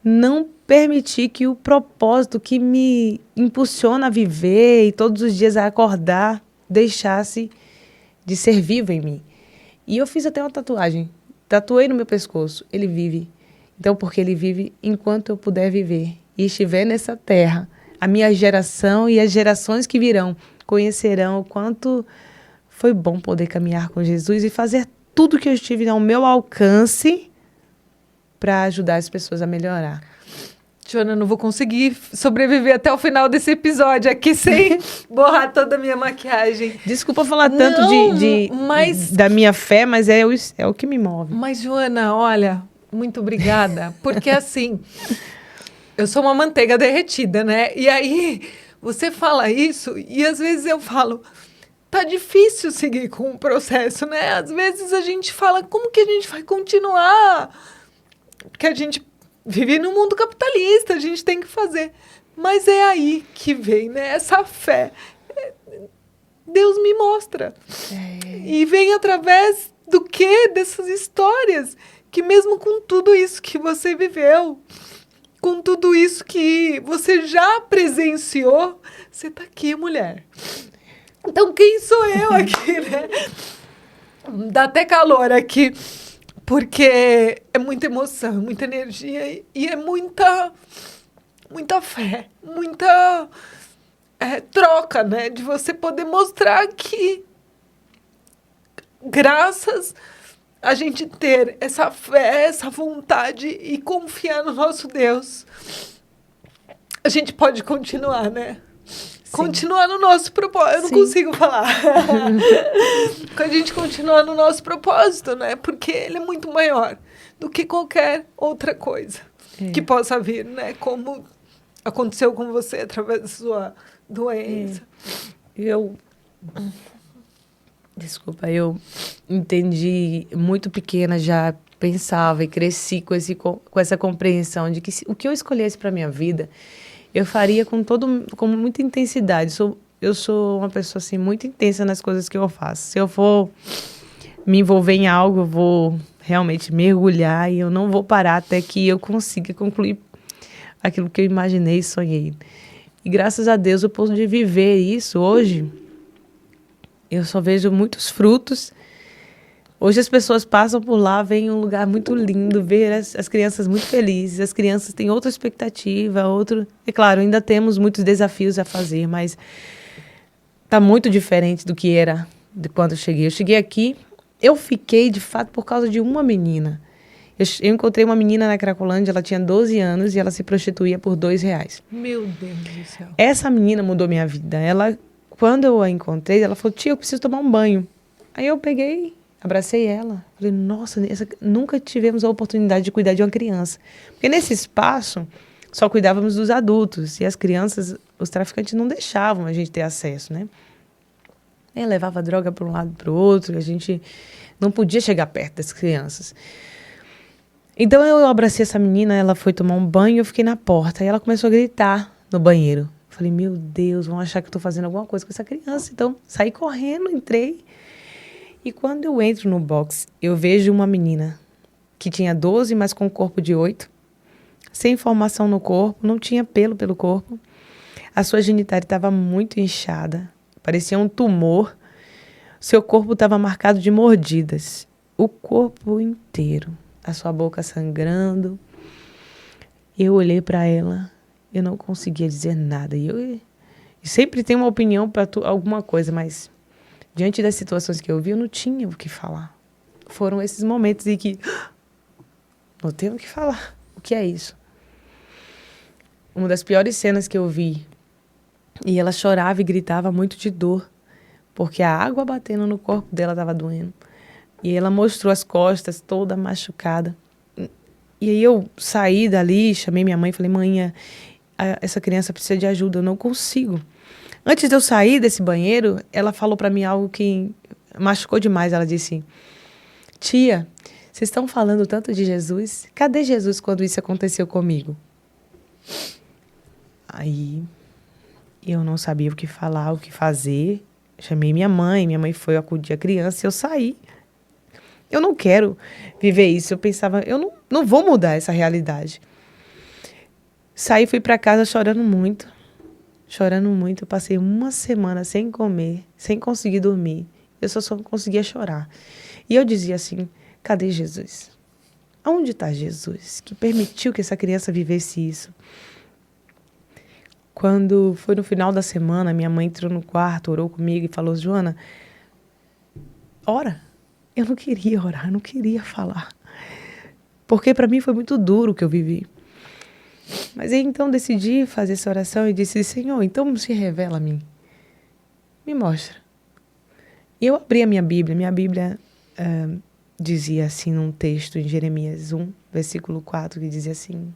não permitir que o propósito que me impulsiona a viver e todos os dias a acordar deixasse de ser vivo em mim. E eu fiz até uma tatuagem. Tatuei no meu pescoço: ele vive. Então, porque ele vive, enquanto eu puder viver e estiver nessa terra, a minha geração e as gerações que virão conhecerão o quanto foi bom poder caminhar com Jesus e fazer tudo que eu estive ao meu alcance para ajudar as pessoas a melhorar. Joana, não vou conseguir sobreviver até o final desse episódio aqui sem borrar toda a minha maquiagem. Desculpa falar tanto da minha fé, mas é o que me move. Mas, Joana, olha, muito obrigada. Porque, assim, eu sou uma manteiga derretida, né? E aí, você fala isso e, às vezes, eu falo... Tá difícil seguir com o processo, né? Às vezes a gente fala, como que a gente vai continuar? Porque a gente vive num mundo capitalista, a gente tem que fazer. Mas é aí que vem, né? Essa fé. Deus me mostra. E vem através do quê? Dessas histórias. Que mesmo com tudo isso que você viveu, com tudo isso que você já presenciou, você tá aqui, mulher. Então, quem sou eu aqui, né? Dá até calor aqui, porque é muita emoção, muita energia e é muita fé, muita troca, né? De você poder mostrar que, graças a gente ter essa fé, essa vontade e confiar no nosso Deus, a gente pode continuar, né? Sim. Continuar no nosso propósito. Eu não consigo falar. A gente continuar no nosso propósito, né? Porque ele é muito maior do que qualquer outra coisa que possa vir, né? Como aconteceu com você através da sua doença. Desculpa, eu entendi muito pequena, já pensava e cresci com essa compreensão de que o que eu escolhesse para minha vida, eu faria com muita intensidade. Eu sou uma pessoa assim, muito intensa nas coisas que eu faço. Se eu for me envolver em algo, eu vou realmente mergulhar e eu não vou parar até que eu consiga concluir aquilo que eu imaginei e sonhei. E graças a Deus eu posso viver isso hoje. Eu só vejo muitos frutos. Hoje as pessoas passam por lá, veem um lugar muito lindo, ver as crianças muito felizes. As crianças têm outra expectativa, É claro, ainda temos muitos desafios a fazer, mas está muito diferente do que era de quando eu cheguei. Eu cheguei aqui, eu fiquei, de fato, por causa de uma menina. Eu encontrei uma menina na Cracolândia, ela tinha 12 anos e ela se prostituía por R$2. Meu Deus do céu. Essa menina mudou minha vida. Quando eu a encontrei, ela falou, tia, eu preciso tomar um banho. Aí eu peguei, abracei ela. Falei, nossa, nunca tivemos a oportunidade de cuidar de uma criança. Porque nesse espaço, só cuidávamos dos adultos. E as crianças, os traficantes não deixavam a gente ter acesso, né? Aí levava droga para um lado e para o outro. A gente não podia chegar perto das crianças. Então eu abracei essa menina, ela foi tomar um banho e eu fiquei na porta. E ela começou a gritar no banheiro. Falei, meu Deus, vão achar que eu estou fazendo alguma coisa com essa criança. Então, saí correndo, entrei. E quando eu entro no box, eu vejo uma menina que tinha 12, mas com um corpo de 8. Sem formação no corpo, não tinha pelo corpo. A sua genitália estava muito inchada. Parecia um tumor. Seu corpo estava marcado de mordidas. O corpo inteiro. A sua boca sangrando. Eu olhei para ela. Eu não conseguia dizer nada. E eu sempre tenho uma opinião para alguma coisa, mas diante das situações que eu vi, eu não tinha o que falar. Foram esses momentos em que não tenho o que falar. O que é isso? Uma das piores cenas que eu vi. E ela chorava e gritava muito de dor, porque a água batendo no corpo dela estava doendo. E ela mostrou as costas toda machucada. E aí eu saí dali, chamei minha mãe e falei, mãe, essa criança precisa de ajuda, eu não consigo. Antes de eu sair desse banheiro, ela falou para mim algo que machucou demais. Ela disse, tia, vocês estão falando tanto de Jesus? Cadê Jesus quando isso aconteceu comigo? Aí eu não sabia o que falar, o que fazer. Chamei minha mãe foi acudir a criança e eu saí. Eu não quero viver isso. Eu pensava, eu não vou mudar essa realidade. Saí, fui para casa chorando muito. Chorando muito. Eu passei uma semana sem comer, sem conseguir dormir. Eu só conseguia chorar. E eu dizia assim, cadê Jesus? Aonde está Jesus que permitiu que essa criança vivesse isso? Quando foi no final da semana, minha mãe entrou no quarto, orou comigo e falou, Joana, ora. Eu não queria orar, não queria falar. Porque para mim foi muito duro o que eu vivi. Mas aí então decidi fazer essa oração e disse, Senhor, então se revela a mim. Me mostra. E eu abri a minha Bíblia dizia assim num texto em Jeremias 1, versículo 4, que dizia assim,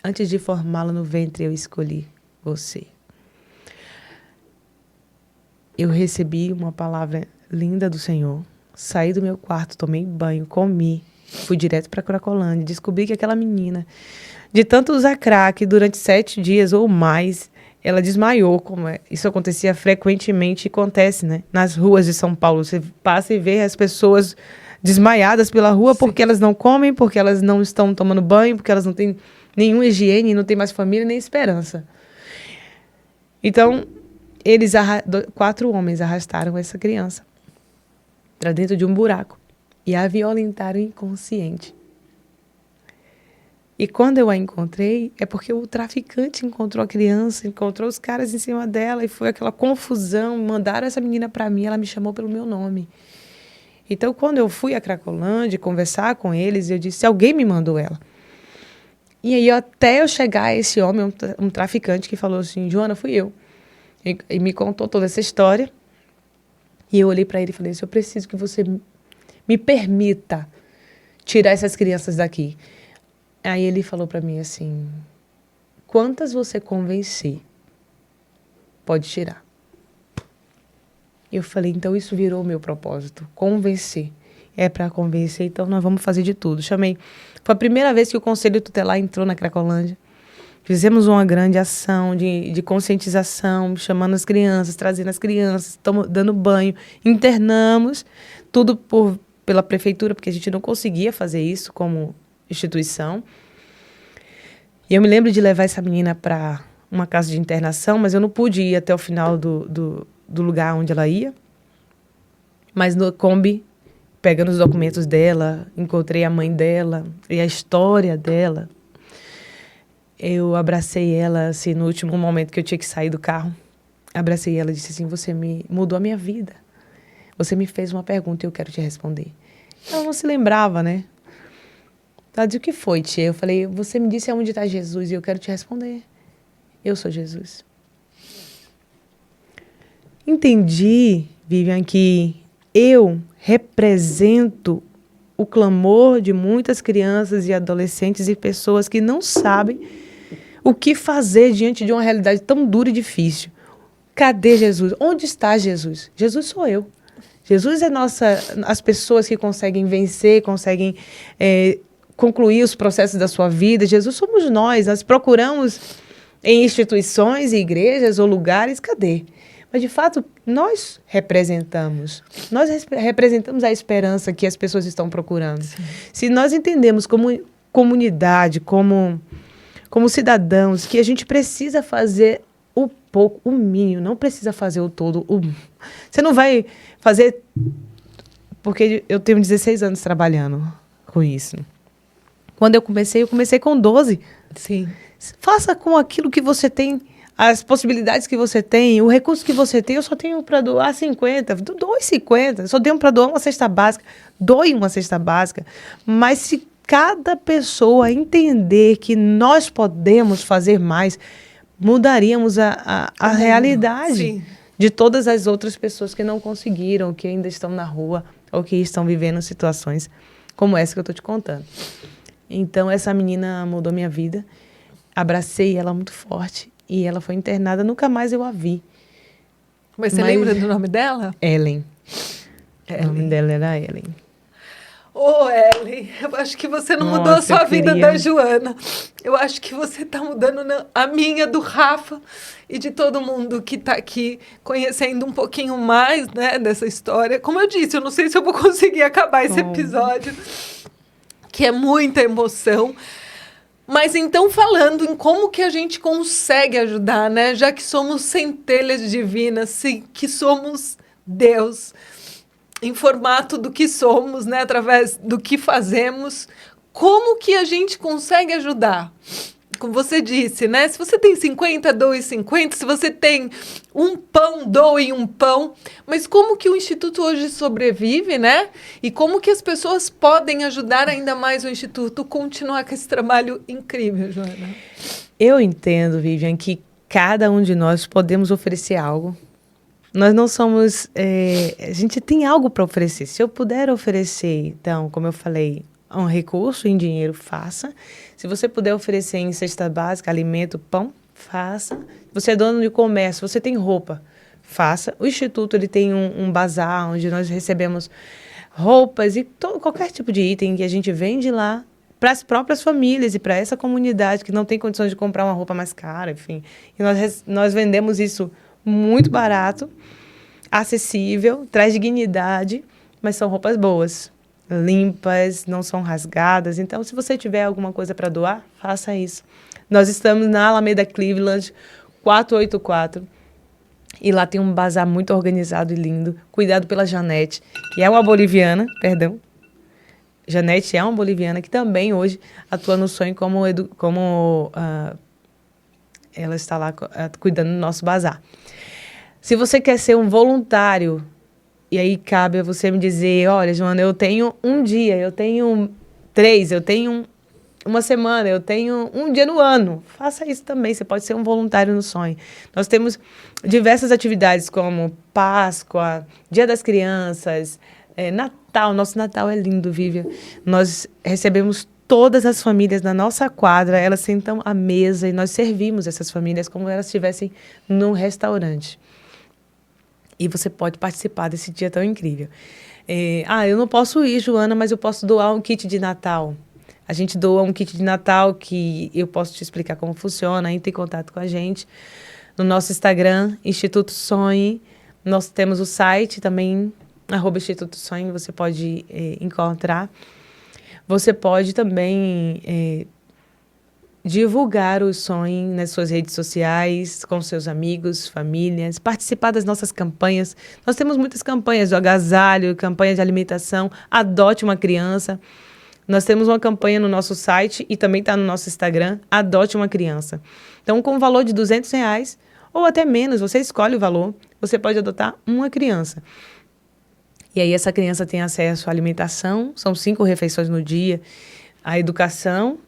antes de formá-la no ventre eu escolhi você. Eu recebi uma palavra linda do Senhor. Saí do meu quarto, tomei banho, comi, fui direto para Cracolândia, descobri que aquela menina de tanto usar crack durante 7 dias ou mais, ela desmaiou. Isso acontecia frequentemente e acontece, né? Nas ruas de São Paulo. Você passa e vê as pessoas desmaiadas pela rua porque elas não comem, porque elas não estão tomando banho, porque elas não têm nenhuma higiene, não têm mais família nem esperança. Então, 4 homens arrastaram essa criança para dentro de um buraco e a violentaram inconsciente. E quando eu a encontrei, é porque o traficante encontrou a criança, encontrou os caras em cima dela e foi aquela confusão. Mandaram essa menina para mim, ela me chamou pelo meu nome. Então, quando eu fui a Cracolândia conversar com eles, eu disse, alguém me mandou ela. E aí, até eu chegar a esse homem, um traficante, que falou assim, Joana, fui eu. E me contou toda essa história. E eu olhei para ele e falei assim, eu preciso que você me permita tirar essas crianças daqui. Aí ele falou para mim assim, quantas você convencer, pode tirar. Eu falei, então isso virou o meu propósito, convencer. É para convencer, então nós vamos fazer de tudo. Chamei, foi a primeira vez que o Conselho Tutelar entrou na Cracolândia. Fizemos uma grande ação de conscientização, chamando as crianças, trazendo as crianças, dando banho, internamos, tudo pela prefeitura, porque a gente não conseguia fazer isso como instituição. E eu me lembro de levar essa menina para uma casa de internação, mas eu não pude ir até o final do lugar onde ela ia. Mas no Kombi, pegando os documentos dela, encontrei a mãe dela e a história dela. Eu abracei ela, assim, no último momento que eu tinha que sair do carro. Abracei ela e disse assim, você me mudou a minha vida. Você me fez uma pergunta e eu quero te responder. Ela não se lembrava, né? Ela disse, o que foi, tia? Eu falei, você me disse aonde está Jesus e eu quero te responder. Eu sou Jesus. Entendi, Vivian, que eu represento o clamor de muitas crianças e adolescentes e pessoas que não sabem o que fazer diante de uma realidade tão dura e difícil. Cadê Jesus? Onde está Jesus? Jesus sou eu. Jesus é as pessoas que conseguem vencer, conseguem concluir os processos da sua vida. Jesus somos nós. Nós procuramos em instituições, igrejas ou lugares. Cadê? Mas, de fato, nós representamos. Nós representamos a esperança que as pessoas estão procurando. Sim. Se nós entendemos como comunidade, como cidadãos, que a gente precisa fazer o pouco, o mínimo, não precisa fazer o todo. Você não vai fazer... Porque eu tenho 16 anos trabalhando com isso. Quando eu comecei com 12. Sim. Faça com aquilo que você tem, as possibilidades que você tem, o recurso que você tem. Eu só tenho para doar 50, doe 50. Só tenho para doar uma cesta básica. Doe uma cesta básica. Mas se cada pessoa entender que nós podemos fazer mais, mudaríamos a realidade. Sim. De todas as outras pessoas que não conseguiram, que ainda estão na rua ou que estão vivendo situações como essa que eu estou te contando. Então, essa menina mudou minha vida. Abracei ela muito forte e ela foi internada. Nunca mais eu a vi. Mas você lembra do nome dela? Ellen. O nome dela era Ellen. Ô, Ellen, eu acho que você não mudou a sua vida da Joana. Eu acho que você está mudando a minha, do Rafa e de todo mundo que está aqui conhecendo um pouquinho mais, né, dessa história. Como eu disse, eu não sei se eu vou conseguir acabar esse episódio, que é muita emoção. Mas então, falando em como que a gente consegue ajudar, né? Já que somos centelhas divinas, sim, que somos Deus, em formato do que somos, né? Através do que fazemos, como que a gente consegue ajudar? Como você disse, né? Se você tem 50, doe 50. Se você tem um pão, doe um pão. Mas como que o Instituto hoje sobrevive, né? E como que as pessoas podem ajudar ainda mais o Instituto a continuar com esse trabalho incrível, Joana? Eu entendo, Vivian, que cada um de nós podemos oferecer algo. Nós não somos... a gente tem algo para oferecer. Se eu puder oferecer, então, como eu falei, um recurso em dinheiro, faça. Se você puder oferecer em cesta básica, alimento, pão, faça. Você é dono de comércio, você tem roupa, faça. O Instituto ele tem um bazar onde nós recebemos roupas e qualquer tipo de item que a gente vende lá para as próprias famílias e para essa comunidade que não tem condições de comprar uma roupa mais cara, enfim. E nós vendemos isso muito barato, acessível, traz dignidade, mas são roupas boas, limpas, não são rasgadas. Então, se você tiver alguma coisa para doar, faça isso. Nós estamos na Alameda Cleveland, 484. E lá tem um bazar muito organizado e lindo, cuidado pela Janete, que é uma boliviana, perdão. Janete é uma boliviana que também hoje atua no sonho como ela está lá cuidando do nosso bazar. Se você quer ser um voluntário, e aí cabe a você me dizer, olha, Joana, eu tenho um dia, eu tenho 3, eu tenho uma semana, eu tenho um dia no ano. Faça isso também, você pode ser um voluntário no sonho. Nós temos diversas atividades como Páscoa, Dia das Crianças, Natal. Nosso Natal é lindo, Vivian. Nós recebemos todas as famílias na nossa quadra, elas sentam à mesa e nós servimos essas famílias como elas estivessem num restaurante. E você pode participar desse dia tão incrível. Eu não posso ir, Joana, mas eu posso doar um kit de Natal. A gente doa um kit de Natal que eu posso te explicar como funciona, entre em contato com a gente. No nosso Instagram, Instituto Sonhe. Nós temos o site também, @Instituto Sonhe, você pode encontrar. Você pode também divulgar o sonho nas suas redes sociais, com seus amigos, famílias, participar das nossas campanhas. Nós temos muitas campanhas do agasalho, campanha de alimentação, adote uma criança. Nós temos uma campanha no nosso site e também está no nosso Instagram, Adote uma Criança. Então, com o valor de R$200 ou até menos, você escolhe o valor, você pode adotar uma criança. E aí essa criança tem acesso à alimentação, são 5 refeições no dia, à educação,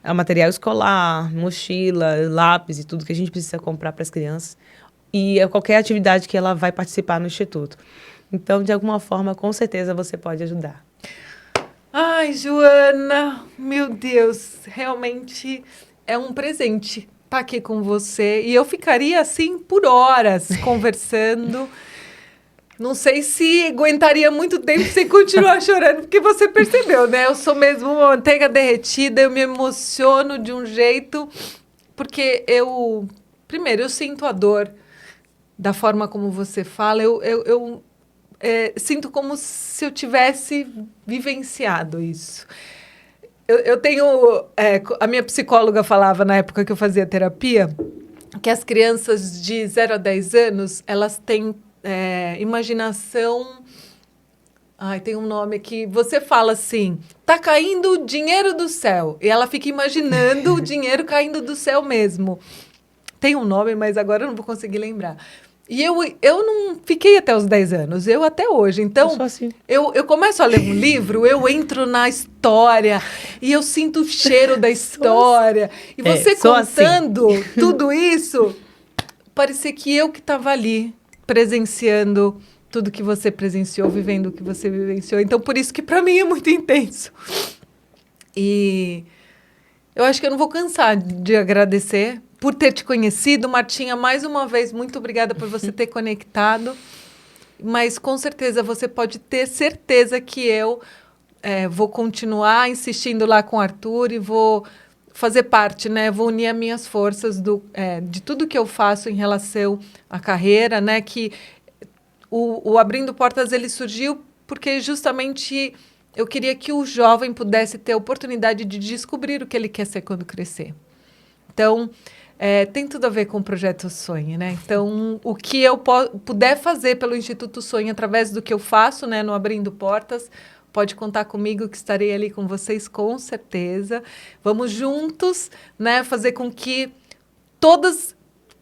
ao material escolar, mochila, lápis e tudo que a gente precisa comprar para as crianças. E a qualquer atividade que ela vai participar no Instituto. Então, de alguma forma, com certeza você pode ajudar. Ai, Joana, meu Deus, realmente é um presente estar aqui com você. E eu ficaria assim por horas conversando. Não sei se aguentaria muito tempo sem continuar chorando, porque você percebeu, né? Eu sou mesmo uma manteiga derretida, eu me emociono de um jeito, porque primeiro, eu sinto a dor da forma como você fala, eu sinto como se eu tivesse vivenciado isso. Eu tenho... a minha psicóloga falava, na época que eu fazia terapia, que as crianças de 0 a 10 anos, elas têm imaginação... Ai, tem um nome aqui. Você fala assim, tá caindo dinheiro do céu. E ela fica imaginando o dinheiro caindo do céu mesmo. Tem um nome, mas agora eu não vou conseguir lembrar. E eu não fiquei até os 10 anos, eu até hoje. Então, eu sou assim. Eu começo a ler um livro, eu entro na história e eu sinto o cheiro da história. E você contando assim. Tudo isso, parecia que eu que estava ali, presenciando tudo que você presenciou, vivendo o que você vivenciou. Então, por isso que para mim é muito intenso. E eu acho que eu não vou cansar de agradecer por ter te conhecido. Martinha, mais uma vez, muito obrigada por você ter conectado. Mas, com certeza, você pode ter certeza que eu vou continuar insistindo lá com o Arthur e vou fazer parte, né? Vou unir as minhas forças de tudo que eu faço em relação à carreira, né? Que o Abrindo Portas, ele surgiu porque justamente eu queria que o jovem pudesse ter a oportunidade de descobrir o que ele quer ser quando crescer. Então, tem tudo a ver com o Projeto Sonhe, né? Então, o que eu puder fazer pelo Instituto Sonhe através do que eu faço, né, no Abrindo Portas, pode contar comigo que estarei ali com vocês, com certeza. Vamos juntos, né, fazer com que todas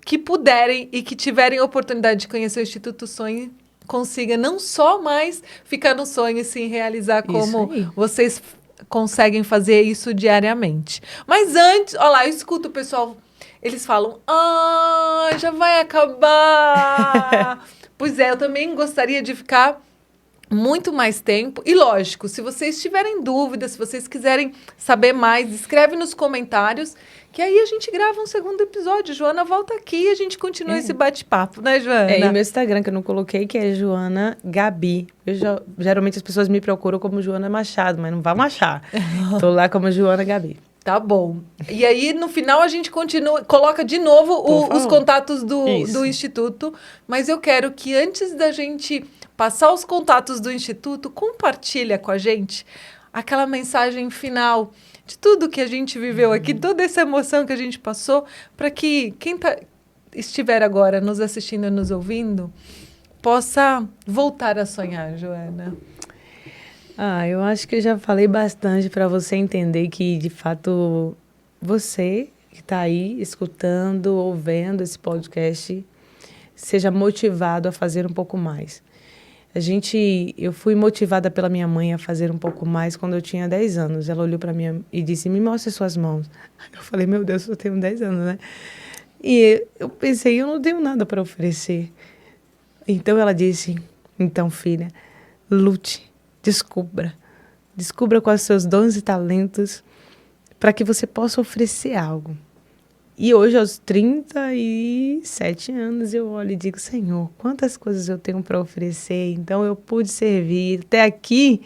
que puderem e que tiverem a oportunidade de conhecer o Instituto Sonhe consiga não só mais ficar no sonho e sim realizar como vocês conseguem fazer isso diariamente. Mas antes, olha lá, eu escuto o pessoal, eles falam, já vai acabar. Pois é, eu também gostaria de ficar muito mais tempo. E lógico, se vocês tiverem dúvidas, se vocês quiserem saber mais, escreve nos comentários que aí a gente grava um segundo episódio. Joana volta aqui e a gente continua esse bate-papo, né, Joana? E meu Instagram, que eu não coloquei, que é Joana Gabi. Geralmente as pessoas me procuram como Joana Machado, mas não vão achar. Tô lá como Joana Gabi. Tá bom. E aí, no final, a gente coloca de novo os contatos do Instituto. Mas eu quero que, antes da gente passar os contatos do Instituto, compartilha com a gente aquela mensagem final de tudo que a gente viveu aqui, toda essa emoção que a gente passou, para que quem estiver agora nos assistindo e nos ouvindo possa voltar a sonhar, Joana. Eu acho que eu já falei bastante para você entender que, de fato, você que está aí escutando ou vendo esse podcast, seja motivado a fazer um pouco mais. Eu fui motivada pela minha mãe a fazer um pouco mais quando eu tinha 10 anos. Ela olhou para mim e disse, me mostre suas mãos. Eu falei, meu Deus, eu tenho 10 anos, né? E eu pensei, eu não tenho nada para oferecer. Então ela disse, então, filha, lute. Descubra quais são os seus dons e talentos para que você possa oferecer algo. E hoje, aos 37 anos, eu olho e digo, Senhor, quantas coisas eu tenho para oferecer. Então, eu pude servir. Até aqui,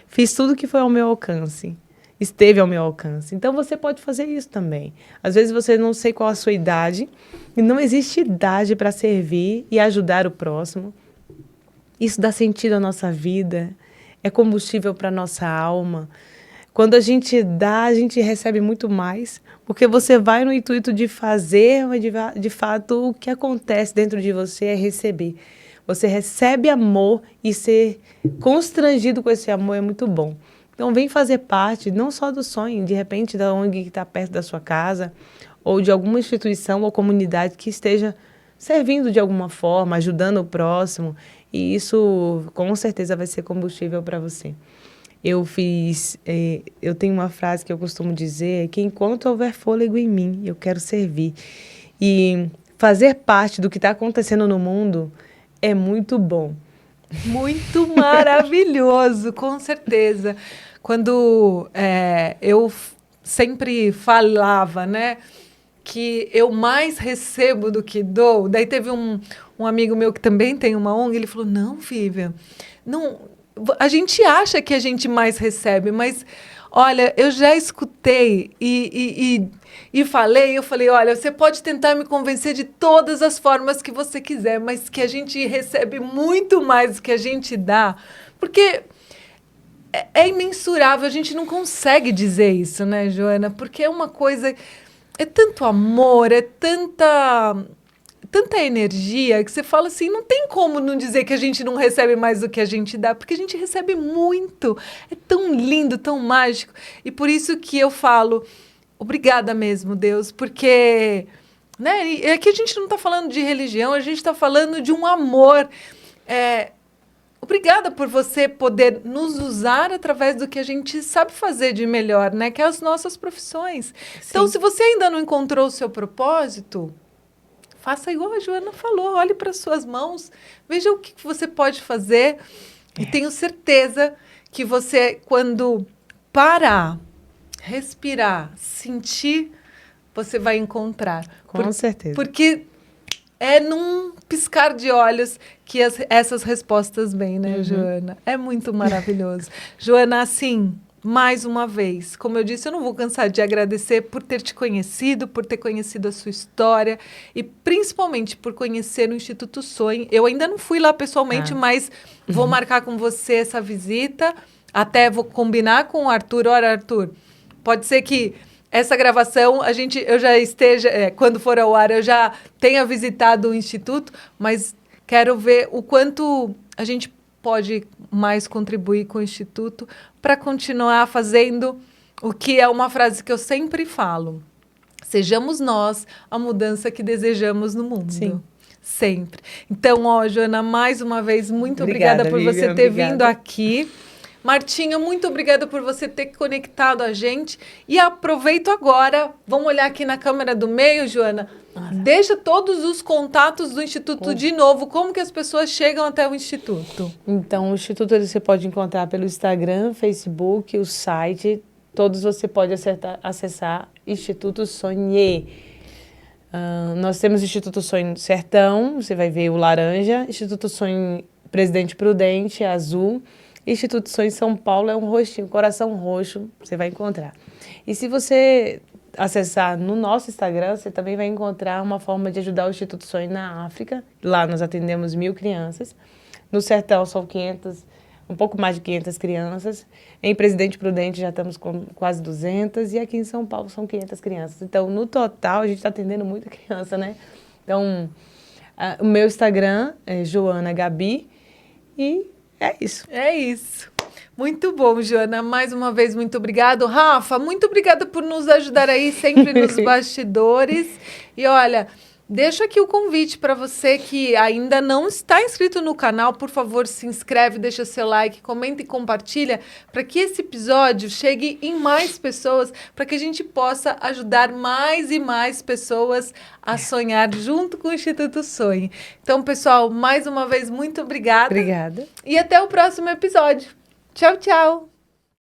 fiz tudo que foi ao meu alcance. Esteve ao meu alcance. Então, você pode fazer isso também. Às vezes, você não sei qual a sua idade. E não existe idade para servir e ajudar o próximo. Isso dá sentido à nossa vida. É combustível para a nossa alma. Quando a gente dá, a gente recebe muito mais, porque você vai no intuito de fazer, mas de fato o que acontece dentro de você é receber. Você recebe amor e ser constrangido com esse amor é muito bom. Então vem fazer parte não só do sonho, de repente da ONG que está perto da sua casa, ou de alguma instituição ou comunidade que esteja servindo de alguma forma, ajudando o próximo. E isso, com certeza, vai ser combustível para você. Eu tenho uma frase que eu costumo dizer, que enquanto houver fôlego em mim, eu quero servir. E fazer parte do que está acontecendo no mundo é muito bom. Muito maravilhoso, com certeza. Quando eu sempre falava, né, que eu mais recebo do que dou. Daí teve um amigo meu que também tem uma ONG, ele falou, não, Vivian, não, a gente acha que a gente mais recebe, mas, olha, eu já escutei e falei, olha, você pode tentar me convencer de todas as formas que você quiser, mas que a gente recebe muito mais do que a gente dá, porque é imensurável, a gente não consegue dizer isso, né, Joana? Porque é uma coisa... É tanto amor, é tanta energia que você fala assim, não tem como não dizer que a gente não recebe mais do que a gente dá, porque a gente recebe muito. É tão lindo, tão mágico. E por isso que eu falo, obrigada mesmo, Deus, porque né, é que a gente não está falando de religião, a gente está falando de um amor. Obrigada por você poder nos usar através do que a gente sabe fazer de melhor, né? Que é as nossas profissões. Sim. Então, se você ainda não encontrou o seu propósito, faça igual a Joana falou. Olhe para as suas mãos, veja o que você pode fazer. E tenho certeza que você, quando parar, respirar, sentir, você vai encontrar. Com certeza. Porque... é num piscar de olhos que essas respostas vêm, né, Joana? É muito maravilhoso. Joana, assim, mais uma vez, como eu disse, eu não vou cansar de agradecer por ter te conhecido, por ter conhecido a sua história e principalmente por conhecer o Instituto Sonhe. Eu ainda não fui lá pessoalmente, mas vou marcar com você essa visita. Até vou combinar com o Arthur. Olha, Arthur, pode ser que essa gravação, eu já esteja, quando for ao ar, eu já tenha visitado o Instituto, mas quero ver o quanto a gente pode mais contribuir com o Instituto para continuar fazendo o que é uma frase que eu sempre falo. Sejamos nós a mudança que desejamos no mundo. Sim. Sempre. Então, Joana, mais uma vez, muito obrigada por Vivian, você ter vindo aqui. Martinha, muito obrigada por você ter conectado a gente. E aproveito agora, vamos olhar aqui na câmera do meio, Joana. Deixa todos os contatos do Instituto de novo. Como que as pessoas chegam até o Instituto? Então, o Instituto você pode encontrar pelo Instagram, Facebook, o site. Todos você pode acessar Instituto Sonhe. Nós temos Instituto Sonho Sertão, você vai ver o laranja, Instituto Sonho Presidente Prudente, azul, Instituto Sonho São Paulo é um rostinho, coração roxo, você vai encontrar. E se você acessar no nosso Instagram, você também vai encontrar uma forma de ajudar o Instituto Sonho na África. Lá nós atendemos 1.000 crianças. No Sertão são 500, um pouco mais de 500 crianças. Em Presidente Prudente já estamos com quase 200 e aqui em São Paulo são 500 crianças. Então, no total, a gente está atendendo muita criança, né? Então, o meu Instagram é Joana Gabi e é isso. É isso. Muito bom, Joana. Mais uma vez, muito obrigado. Rafa, muito obrigada por nos ajudar aí sempre nos bastidores. E olha, deixo aqui o convite para você que ainda não está inscrito no canal. Por favor, se inscreve, deixa seu like, comenta e compartilha para que esse episódio chegue em mais pessoas, para que a gente possa ajudar mais e mais pessoas a sonhar junto com o Instituto Sonhe. Então, pessoal, mais uma vez, muito obrigada. Obrigada. E até o próximo episódio. Tchau, tchau!